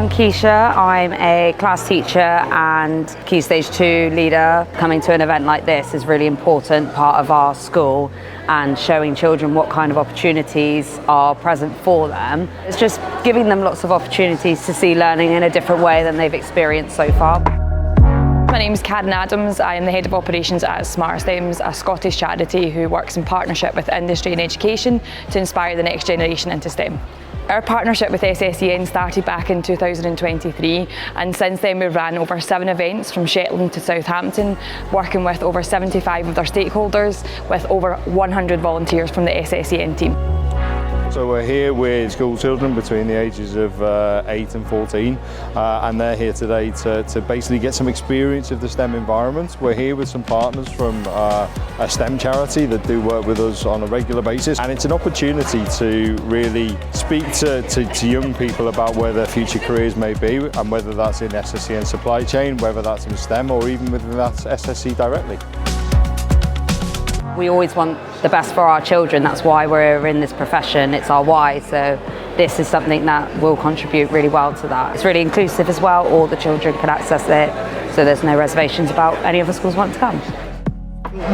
I'm Keisha. I'm a class teacher and Key Stage 2 leader. Coming to an event like this is a really important part of our school and showing children what kind of opportunities are present for them. It's just giving them lots of opportunities to see learning in a different way than they've experienced so far. My name is Karen Adams. I am the Head of Operations at SmartSTEMs, a Scottish charity who works in partnership with industry and education to inspire the next generation into STEM. Our partnership with SSEN started back in 2023, and since then we've ran over 7 events from Shetland to Southampton, working with over 75 of their stakeholders with over 100 volunteers from the SSEN team. So we're here with school children between the ages of 8 and 14 and they're here today to basically get some experience of the STEM environment. We're here with some partners from a STEM charity that do work with us on a regular basis, and it's an opportunity to really speak to young people about where their future careers may be, and whether that's in SSEN supply chain, whether that's in STEM, or even whether that's SSE directly. We always want the best for our children. That's why we're in this profession. It's our why. So this is something that will contribute really well to that. It's really inclusive as well. All the children can access it. So there's no reservations about any of the schools want to come.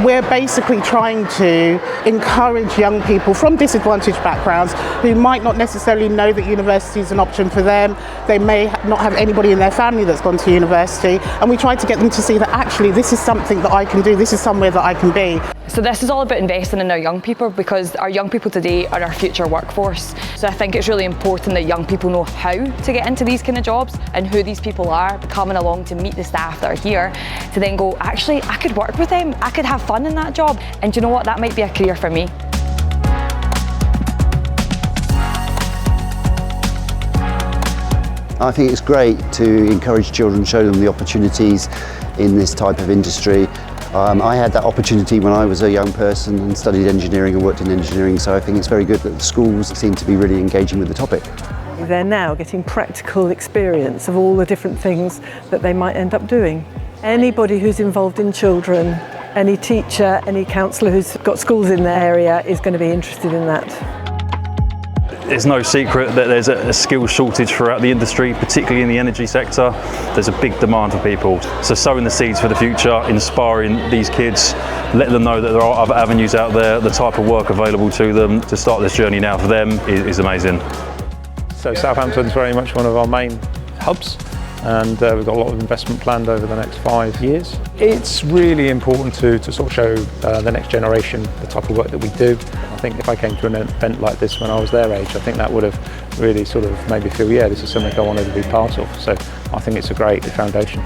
We're basically trying to encourage young people from disadvantaged backgrounds who might not necessarily know that university is an option for them. They may not have anybody in their family that's gone to university, and we try to get them to see that actually this is something that I can do, this is somewhere that I can be. So this is all about investing in our young people, because our young people today are our future workforce. So I think it's really important that young people know how to get into these kind of jobs and who these people are, coming along to meet the staff that are here, to then go, actually, I could work with them, I could have fun in that job, and do you know what, that might be a career for me. I think it's great to encourage children, show them the opportunities in this type of industry. I had that opportunity when I was a young person and studied engineering and worked in engineering, so I think it's very good that the schools seem to be really engaging with the topic. They're now getting practical experience of all the different things that they might end up doing. Anybody who's involved in children, any teacher, any counsellor who's got schools in their area is going to be interested in that. There's no secret that there's a skills shortage throughout the industry, particularly in the energy sector. There's a big demand for people. So sowing the seeds for the future, inspiring these kids, letting them know that there are other avenues out there, the type of work available to them to start this journey now for them is amazing. So Southampton's very much one of our main hubs, and we've got a lot of investment planned over the next 5 years. It's really important to sort of show the next generation the type of work that we do. I think if I came to an event like this when I was their age, I think that would have really sort of made me feel, yeah, this is something I wanted to be part of. So I think it's a great foundation.